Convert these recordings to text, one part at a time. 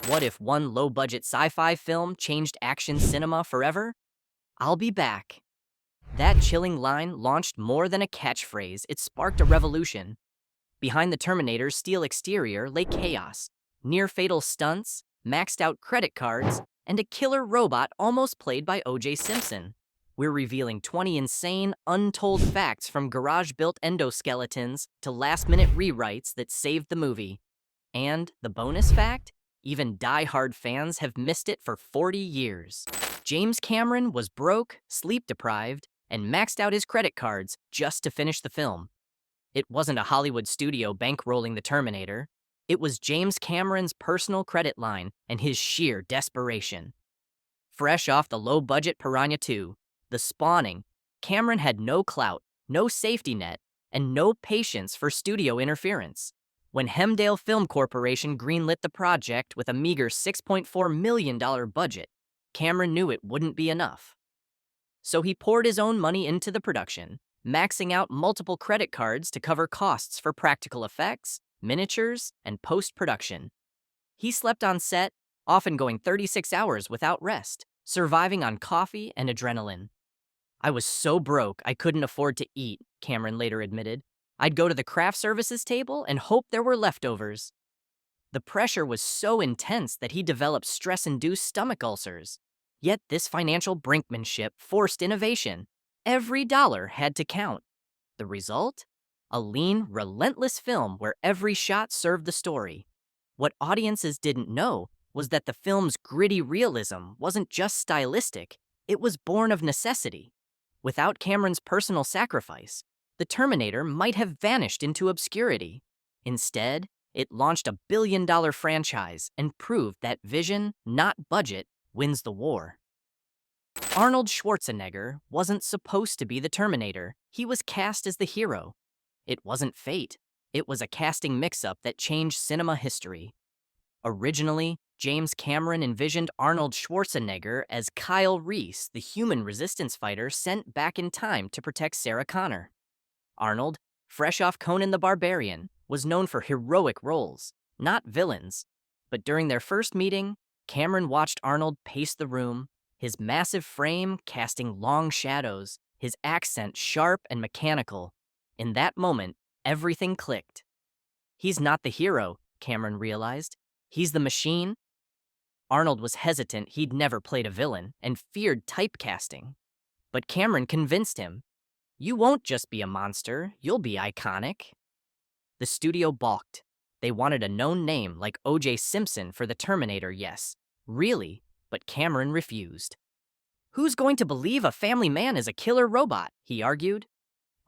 What if one low-budget sci-fi film changed action cinema forever? I'll be back. That chilling line launched more than a catchphrase, it sparked a revolution. Behind the Terminator's steel exterior lay chaos, near-fatal stunts, maxed-out credit cards, and a killer robot almost played by O.J. Simpson. We're revealing 20 insane, untold facts from garage-built endoskeletons to last-minute rewrites that saved the movie. And the bonus fact? Even die-hard fans have missed it for 40 years. James Cameron was broke, sleep-deprived, and maxed out his credit cards just to finish the film. It wasn't a Hollywood studio bankrolling the Terminator. It was James Cameron's personal credit line and his sheer desperation. Fresh off the low-budget Piranha 2, The Spawning, Cameron had no clout, no safety net, and no patience for studio interference. When Hemdale Film Corporation greenlit the project with a meager $6.4 million budget, Cameron knew it wouldn't be enough. So he poured his own money into the production, maxing out multiple credit cards to cover costs for practical effects, miniatures, and post-production. He slept on set, often going 36 hours without rest, surviving on coffee and adrenaline. "I was so broke I couldn't afford to eat," Cameron later admitted. "I'd go to the craft services table and hope there were leftovers." The pressure was so intense that he developed stress-induced stomach ulcers. Yet this financial brinkmanship forced innovation. Every dollar had to count. The result? A lean, relentless film where every shot served the story. What audiences didn't know was that the film's gritty realism wasn't just stylistic, it was born of necessity. Without Cameron's personal sacrifice, the Terminator might have vanished into obscurity. Instead, it launched a billion-dollar franchise and proved that vision, not budget, wins the war. Arnold Schwarzenegger wasn't supposed to be the Terminator. He was cast as the hero. It wasn't fate. It was a casting mix-up that changed cinema history. Originally, James Cameron envisioned Arnold Schwarzenegger as Kyle Reese, the human resistance fighter sent back in time to protect Sarah Connor. Arnold, fresh off Conan the Barbarian, was known for heroic roles, not villains. But during their first meeting, Cameron watched Arnold pace the room, his massive frame casting long shadows, his accent sharp and mechanical. In that moment, everything clicked. He's not the hero, Cameron realized. He's the machine. Arnold was hesitant he'd never played a villain and feared typecasting. But Cameron convinced him. "You won't just be a monster, you'll be iconic." The studio balked. They wanted a known name like O.J. Simpson for the Terminator, yes. Really, but Cameron refused. "Who's going to believe a family man is a killer robot?" he argued.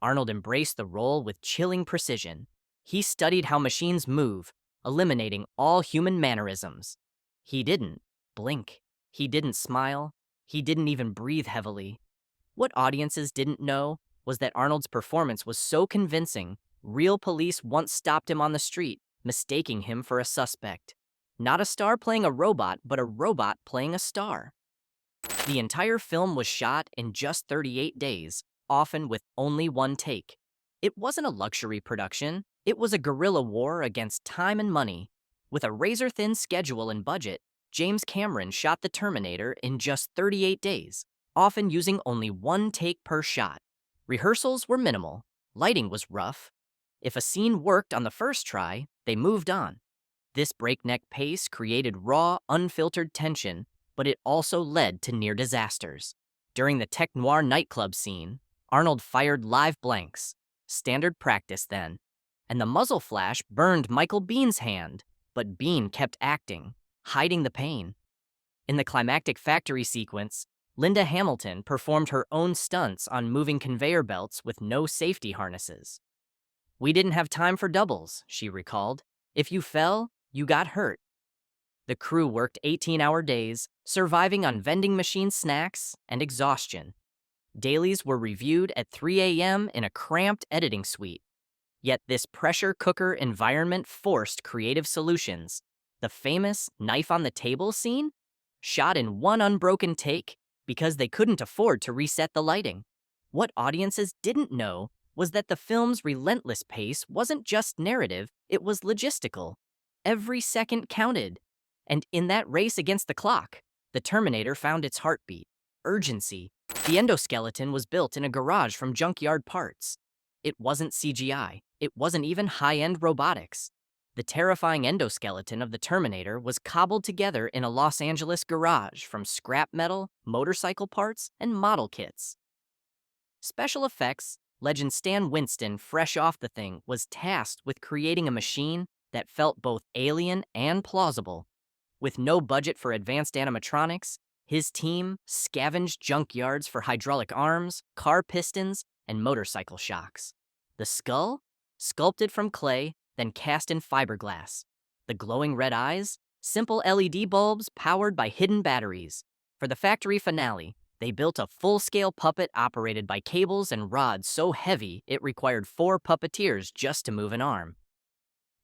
Arnold embraced the role with chilling precision. He studied how machines move, eliminating all human mannerisms. He didn't blink. He didn't smile. He didn't even breathe heavily. What audiences didn't know was that Arnold's performance was so convincing, real police once stopped him on the street, mistaking him for a suspect. Not a star playing a robot, but a robot playing a star. The entire film was shot in just 38 days, often with only one take. It wasn't a luxury production. It was a guerrilla war against time and money. With a razor-thin schedule and budget, James Cameron shot the Terminator in just 38 days, often using only one take per shot. Rehearsals were minimal. Lighting was rough. If a scene worked on the first try, they moved on. This breakneck pace created raw, unfiltered tension, but it also led to near disasters. During the tech noir nightclub scene, Arnold fired live blanks, standard practice then, and the muzzle flash burned Michael Biehn's hand, but Bienh kept acting, hiding the pain. In the climactic factory sequence, Linda Hamilton performed her own stunts on moving conveyor belts with no safety harnesses. "We didn't have time for doubles," she recalled. "If you fell, you got hurt." The crew worked 18-hour days, surviving on vending machine snacks and exhaustion. Dailies were reviewed at 3 a.m. in a cramped editing suite. Yet this pressure cooker environment forced creative solutions. The famous knife on the table scene? Shot in one unbroken take because they couldn't afford to reset the lighting. What audiences didn't know was that the film's relentless pace wasn't just narrative, it was logistical. Every second counted. And in that race against the clock, the Terminator found its heartbeat, urgency. The endoskeleton was built in a garage from junkyard parts. It wasn't CGI. It wasn't even high-end robotics. The terrifying endoskeleton of the Terminator was cobbled together in a Los Angeles garage from scrap metal, motorcycle parts, and model kits. Special effects legend Stan Winston, fresh off the thing, was tasked with creating a machine that felt both alien and plausible. With no budget for advanced animatronics, his team scavenged junkyards for hydraulic arms, car pistons, and motorcycle shocks. The skull? Sculpted from clay, then cast in fiberglass. The glowing red eyes? Simple LED bulbs powered by hidden batteries. For the factory finale, they built a full-scale puppet operated by cables and rods so heavy it required 4 puppeteers just to move an arm.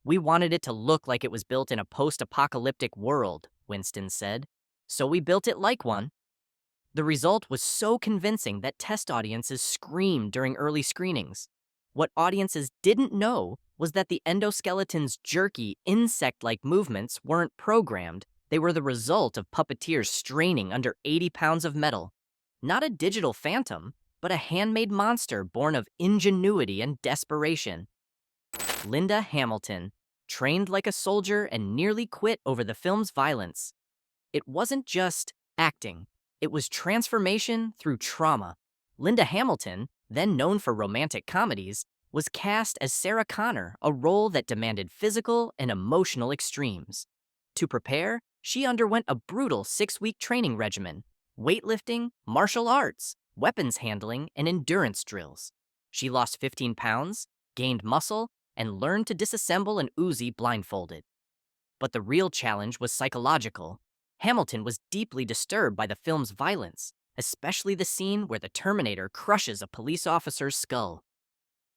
"We wanted it to look like it was built in a post-apocalyptic world," Winston said, "so we built it like one." The result was so convincing that test audiences screamed during early screenings. What audiences didn't know was that the endoskeleton's jerky, insect-like movements weren't programmed. They were the result of puppeteers straining under 80 pounds of metal. Not a digital phantom, but a handmade monster born of ingenuity and desperation. Linda Hamilton, trained like a soldier and nearly quit over the film's violence. It wasn't just acting. It was transformation through trauma. Linda Hamilton, then known for romantic comedies, was cast as Sarah Connor, a role that demanded physical and emotional extremes. To prepare, she underwent a brutal 6-week training regimen: weightlifting, martial arts, weapons handling, and endurance drills. She lost 15 pounds, gained muscle, and learned to disassemble an Uzi blindfolded. But the real challenge was psychological. Hamilton was deeply disturbed by the film's violence, especially the scene where the Terminator crushes a police officer's skull.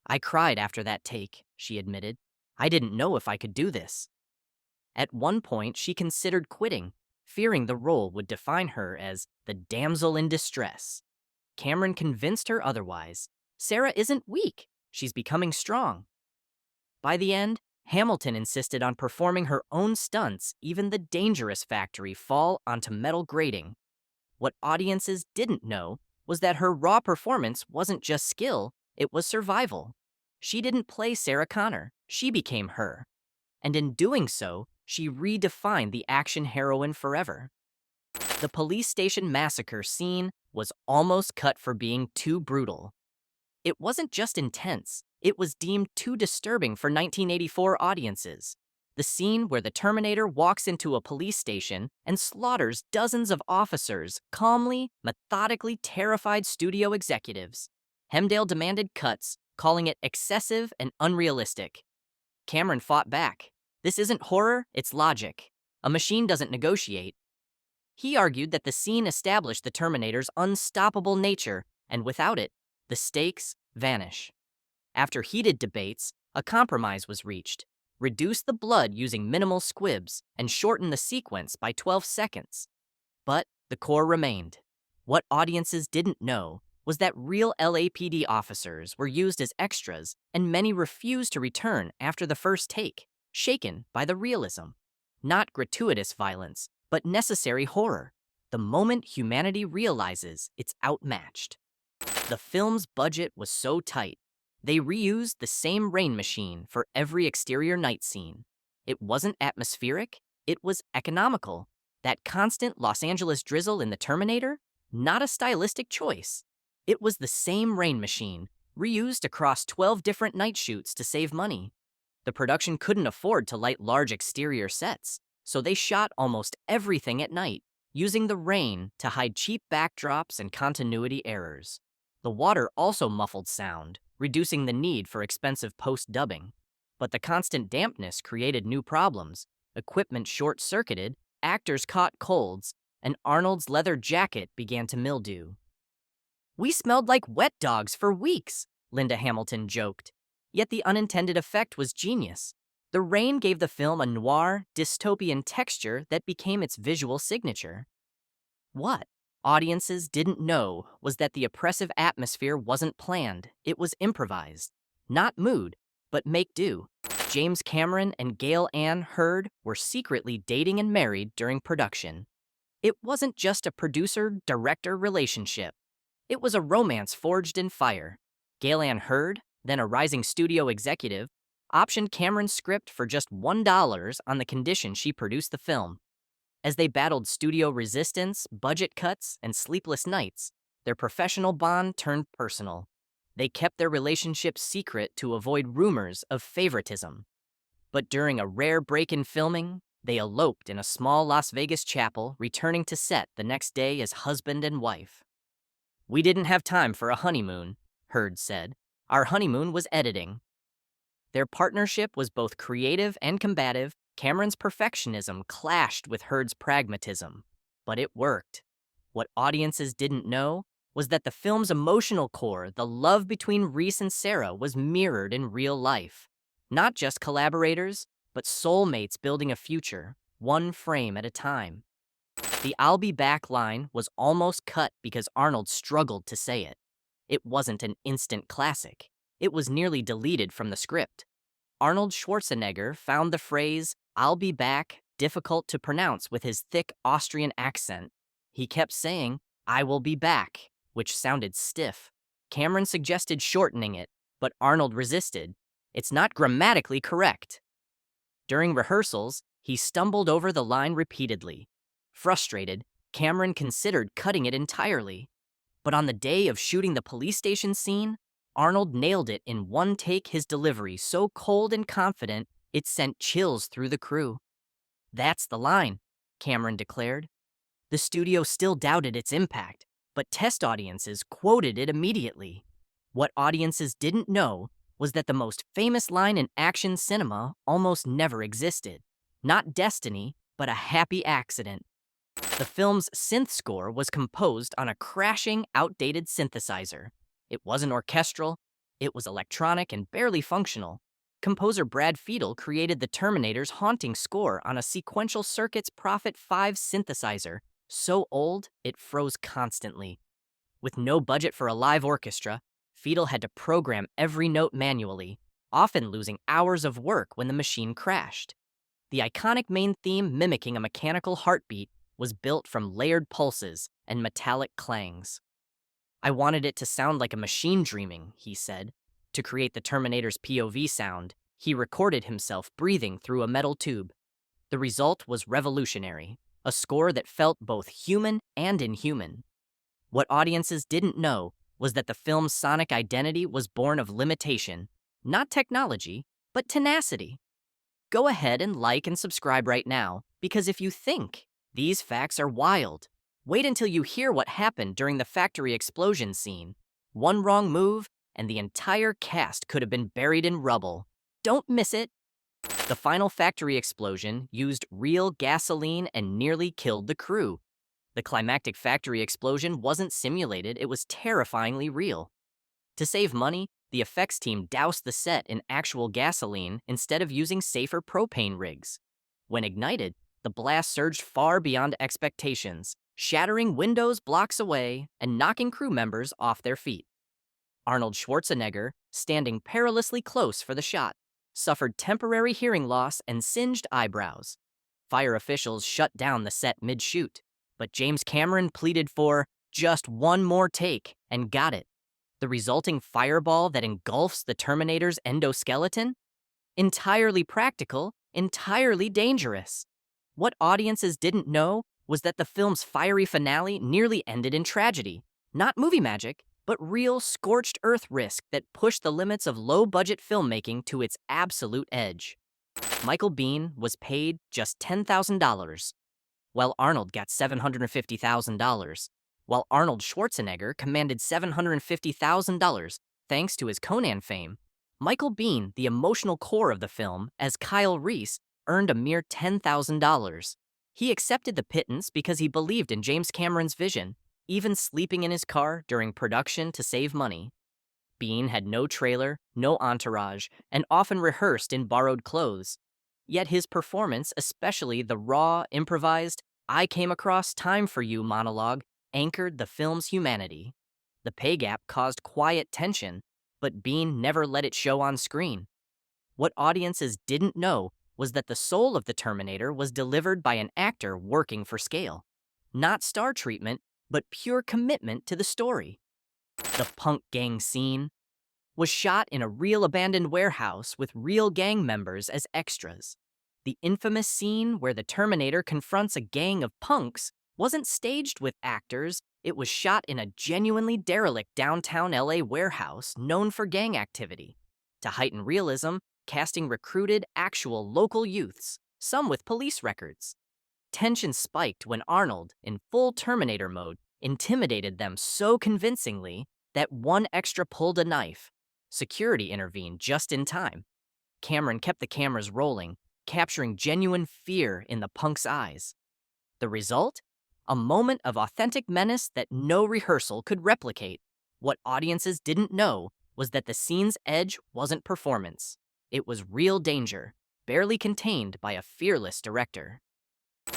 "I cried after that take," she admitted. "I didn't know if I could do this." At one point, she considered quitting, fearing the role would define her as the damsel in distress. Cameron convinced her otherwise. Sarah isn't weak. She's becoming strong. By the end, Hamilton insisted on performing her own stunts, even the dangerous factory fall onto metal grating. What audiences didn't know was that her raw performance wasn't just skill, it was survival. She didn't play Sarah Connor, she became her. And in doing so, she redefined the action heroine forever. The police station massacre scene was almost cut for being too brutal. It wasn't just intense, it was deemed too disturbing for 1984 audiences. The scene where the Terminator walks into a police station and slaughters dozens of officers calmly, methodically terrified studio executives. Hemdale demanded cuts, calling it excessive and unrealistic. Cameron fought back. "This isn't horror, it's logic. A machine doesn't negotiate." He argued that the scene established the Terminator's unstoppable nature, and without it, the stakes vanish. After heated debates, a compromise was reached: reduce the blood using minimal squibs and shorten the sequence by 12 seconds. But the core remained. What audiences didn't know was that real LAPD officers were used as extras, and many refused to return after the first take, shaken by the realism. Not gratuitous violence, but necessary horror. The moment humanity realizes it's outmatched. The film's budget was so tight, they reused the same rain machine for every exterior night scene. It wasn't atmospheric, it was economical. That constant Los Angeles drizzle in the Terminator? Not a stylistic choice. It was the same rain machine, reused across 12 different night shoots to save money. The production couldn't afford to light large exterior sets, so they shot almost everything at night, using the rain to hide cheap backdrops and continuity errors. The water also muffled sound, reducing the need for expensive post-dubbing. But the constant dampness created new problems. Equipment short-circuited, actors caught colds, and Arnold's leather jacket began to mildew. "We smelled like wet dogs for weeks," Linda Hamilton joked. Yet the unintended effect was genius. The rain gave the film a noir, dystopian texture that became its visual signature. What audiences didn't know was that the oppressive atmosphere wasn't planned, it was improvised. Not mood, but make do. James Cameron and Gail Ann Hurd were secretly dating and married during production. It wasn't just a producer-director relationship. It was a romance forged in fire. Gail Ann Hurd, then a rising studio executive, optioned Cameron's script for just $1 on the condition she produced the film. As they battled studio resistance, budget cuts, and sleepless nights, their professional bond turned personal. They kept their relationship secret to avoid rumors of favoritism. But during a rare break in filming, they eloped in a small Las Vegas chapel, returning to set the next day as husband and wife. "We didn't have time for a honeymoon," Hurd said. "Our honeymoon was editing." Their partnership was both creative and combative. Cameron's perfectionism clashed with Hurd's pragmatism. But it worked. What audiences didn't know was that the film's emotional core, the love between Reese and Sarah, was mirrored in real life. Not just collaborators, but soulmates building a future, one frame at a time. The "I'll be back" line was almost cut because Arnold struggled to say it. It wasn't an instant classic. It was nearly deleted from the script. Arnold Schwarzenegger found the phrase "I'll be back" difficult to pronounce with his thick Austrian accent. He kept saying, "I will be back," which sounded stiff. Cameron suggested shortening it, but Arnold resisted. "It's not grammatically correct." During rehearsals, he stumbled over the line repeatedly. Frustrated, Cameron considered cutting it entirely. But on the day of shooting the police station scene, Arnold nailed it in one take, his delivery so cold and confident it sent chills through the crew. "That's the line," Cameron declared. The studio still doubted its impact, but test audiences quoted it immediately. What audiences didn't know was that the most famous line in action cinema almost never existed. Not destiny, but a happy accident. The film's synth score was composed on a crashing, outdated synthesizer. It wasn't orchestral, it was electronic and barely functional. Composer Brad Fiedel created the Terminator's haunting score on a sequential circuits Prophet 5 synthesizer, so old it froze constantly. With no budget for a live orchestra, Fiedel had to program every note manually, often losing hours of work when the machine crashed. The iconic main theme, mimicking a mechanical heartbeat, was built from layered pulses and metallic clangs. "I wanted it to sound like a machine dreaming," he said. To create the Terminator's POV sound, he recorded himself breathing through a metal tube. The result was revolutionary, a score that felt both human and inhuman. What audiences didn't know was that the film's sonic identity was born of limitation, not technology, but tenacity. Go ahead and like and subscribe right now, because if you think these facts are wild, wait until you hear what happened during the factory explosion scene. One wrong move, and the entire cast could have been buried in rubble. Don't miss it. The final factory explosion used real gasoline and nearly killed the crew. The climactic factory explosion wasn't simulated, it was terrifyingly real. To save money, the effects team doused the set in actual gasoline instead of using safer propane rigs. When ignited, the blast surged far beyond expectations, shattering windows blocks away and knocking crew members off their feet. Arnold Schwarzenegger, standing perilously close for the shot, suffered temporary hearing loss and singed eyebrows. Fire officials shut down the set mid-shoot, but James Cameron pleaded for just one more take and got it. The resulting fireball that engulfs the Terminator's endoskeleton? Entirely practical, entirely dangerous. What audiences didn't know was that the film's fiery finale nearly ended in tragedy. Not movie magic, but real scorched earth risk that pushed the limits of low-budget filmmaking to its absolute edge. Michael Biehn was paid just $10,000, while Arnold got $750,000. While Arnold Schwarzenegger commanded $750,000 thanks to his Conan fame, Michael Biehn, the emotional core of the film, as Kyle Reese, earned a mere $10,000. He accepted the pittance because he believed in James Cameron's vision, even sleeping in his car during production to save money. Biehn had no trailer, no entourage, and often rehearsed in borrowed clothes. Yet his performance, especially the raw, improvised, "I came across time for you" monologue, anchored the film's humanity. The pay gap caused quiet tension, but Biehn never let it show on screen. What audiences didn't know was that the soul of the Terminator was delivered by an actor working for scale. Not star treatment, but pure commitment to the story. The punk gang scene was shot in a real abandoned warehouse with real gang members as extras. The infamous scene where the Terminator confronts a gang of punks wasn't staged with actors, it was shot in a genuinely derelict downtown LA warehouse known for gang activity. To heighten realism, casting recruited actual local youths, some with police records. Tension spiked when Arnold, in full Terminator mode, intimidated them so convincingly that one extra pulled a knife. Security intervened just in time. Cameron kept the cameras rolling, capturing genuine fear in the punk's eyes. The result? A moment of authentic menace that no rehearsal could replicate. What audiences didn't know was that the scene's edge wasn't performance. It was real danger, barely contained by a fearless director.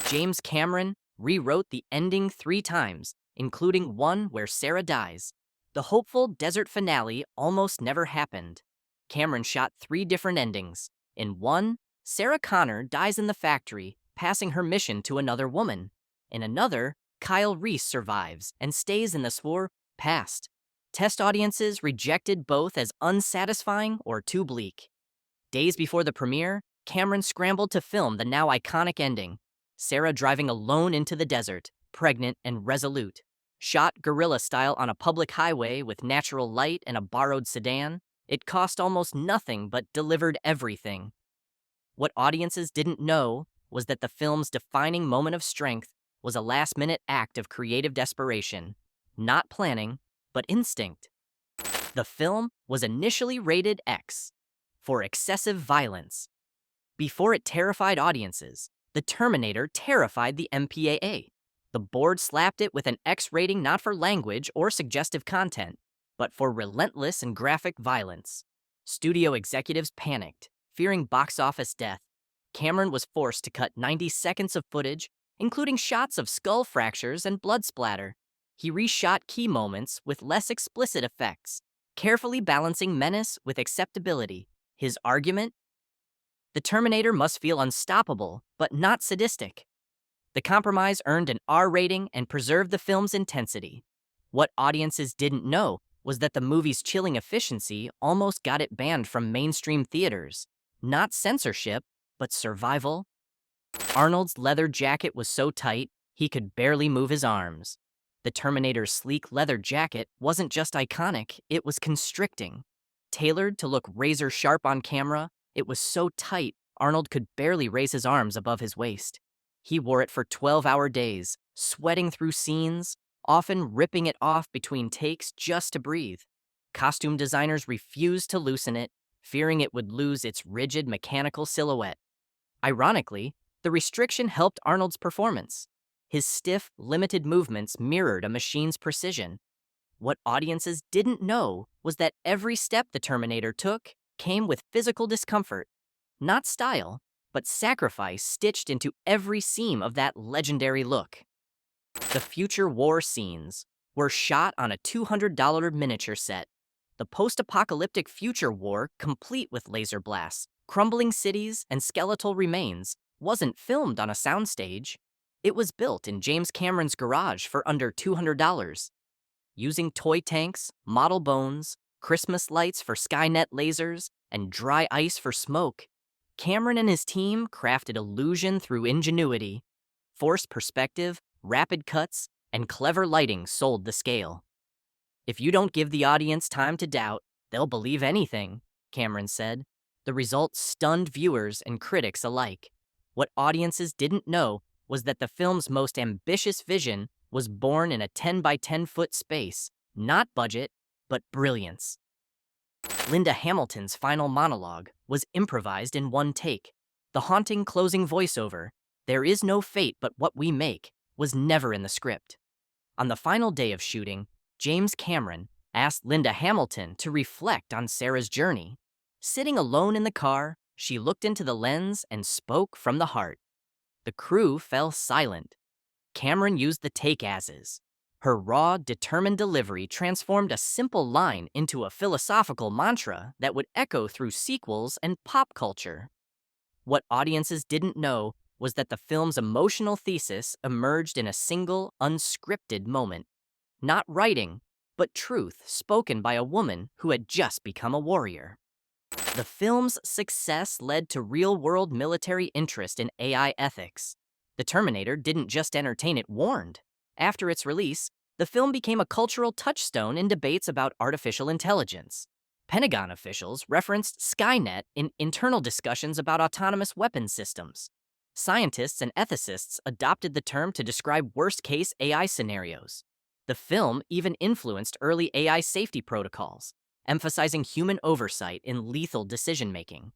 James Cameron rewrote the ending 3 times, including one where Sarah dies. The hopeful desert finale almost never happened. Cameron shot 3 different endings. In one, Sarah Connor dies in the factory, passing her mission to another woman. In another, Kyle Reese survives and stays in the swore past. Test audiences rejected both as unsatisfying or too bleak. Days before the premiere, Cameron scrambled to film the now iconic ending. Sarah driving alone into the desert, pregnant and resolute. Shot guerrilla style on a public highway with natural light and a borrowed sedan, it cost almost nothing but delivered everything. What audiences didn't know was that the film's defining moment of strength was a last-minute act of creative desperation. Not planning, but instinct. The film was initially rated X for excessive violence. Before it terrified audiences, the Terminator terrified the MPAA. The board slapped it with an X rating not for language or suggestive content, but for relentless and graphic violence. Studio executives panicked, fearing box office death. Cameron was forced to cut 90 seconds of footage, including shots of skull fractures and blood splatter. He reshot key moments with less explicit effects, carefully balancing menace with acceptability. His argument? The Terminator must feel unstoppable, but not sadistic. The compromise earned an R rating and preserved the film's intensity. What audiences didn't know was that the movie's chilling efficiency almost got it banned from mainstream theaters. Not censorship, but survival. Arnold's leather jacket was so tight, he could barely move his arms. The Terminator's sleek leather jacket wasn't just iconic, it was constricting. Tailored to look razor-sharp on camera, it was so tight, Arnold could barely raise his arms above his waist. He wore it for 12-hour days, sweating through scenes, often ripping it off between takes just to breathe. Costume designers refused to loosen it, fearing it would lose its rigid mechanical silhouette. Ironically, the restriction helped Arnold's performance. His stiff, limited movements mirrored a machine's precision. What audiences didn't know was that every step the Terminator took came with physical discomfort. Not style, but sacrifice stitched into every seam of that legendary look. The future war scenes were shot on a $200 miniature set. The post-apocalyptic future war, complete with laser blasts, crumbling cities, and skeletal remains, wasn't filmed on a soundstage. It was built in James Cameron's garage for under $200. Using toy tanks, model bones, Christmas lights for Skynet lasers, and dry ice for smoke, Cameron and his team crafted illusion through ingenuity. Forced perspective, rapid cuts, and clever lighting sold the scale. If you don't give the audience time to doubt, they'll believe anything, Cameron said. The result stunned viewers and critics alike. What audiences didn't know was that the film's most ambitious vision was born in a 10 by 10 foot space, not budget, but brilliance. Linda Hamilton's final monologue was improvised in one take. The haunting closing voiceover, "There is no fate but what we make," was never in the script. On the final day of shooting, James Cameron asked Linda Hamilton to reflect on Sarah's journey. Sitting alone in the car, she looked into the lens and spoke from the heart. The crew fell silent. Cameron used the take as is. Her raw, determined delivery transformed a simple line into a philosophical mantra that would echo through sequels and pop culture. What audiences didn't know was that the film's emotional thesis emerged in a single, unscripted moment. Not writing, but truth spoken by a woman who had just become a warrior. The film's success led to real-world military interest in AI ethics. The Terminator didn't just entertain, it warned. After its release, the film became a cultural touchstone in debates about artificial intelligence. Pentagon officials referenced Skynet in internal discussions about autonomous weapons systems. Scientists and ethicists adopted the term to describe worst-case AI scenarios. The film even influenced early AI safety protocols, emphasizing human oversight in lethal decision-making.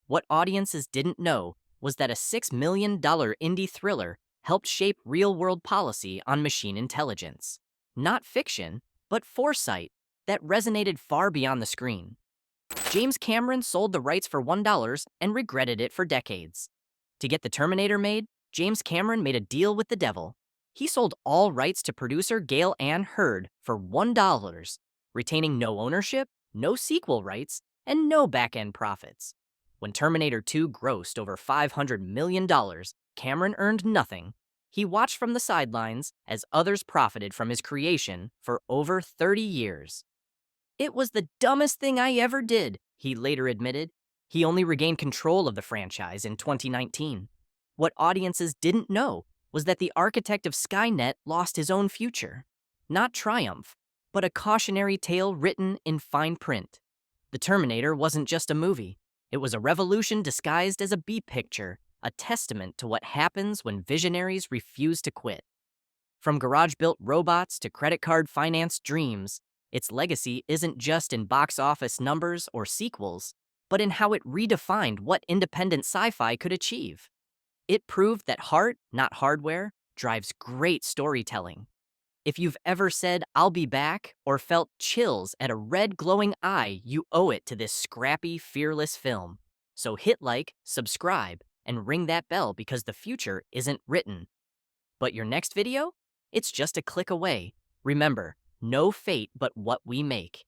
What audiences didn't know was that a $6 million indie thriller helped shape real-world policy on machine intelligence. Not fiction, but foresight that resonated far beyond the screen. James Cameron sold the rights for $1 and regretted it for decades. To get the Terminator made, James Cameron made a deal with the devil. He sold all rights to producer Gail Ann Hurd for $1, retaining no ownership, no sequel rights, and no back-end profits. When Terminator 2 grossed over $500 million, Cameron earned nothing. He watched from the sidelines as others profited from his creation for over 30 years. "It was the dumbest thing I ever did," he later admitted. He only regained control of the franchise in 2019. What audiences didn't know was that the architect of Skynet lost his own future. Not triumph, but a cautionary tale written in fine print. The Terminator wasn't just a movie. It was a revolution disguised as a B-picture, a testament to what happens when visionaries refuse to quit. From garage-built robots to credit card-financed dreams, its legacy isn't just in box office numbers or sequels, but in how it redefined what independent sci-fi could achieve. It proved that heart, not hardware, drives great storytelling. If you've ever said, "I'll be back," or felt chills at a red glowing eye, you owe it to this scrappy, fearless film. So hit like, subscribe, and ring that bell because the future isn't written. But your next video? It's just a click away. Remember, no fate but what we make.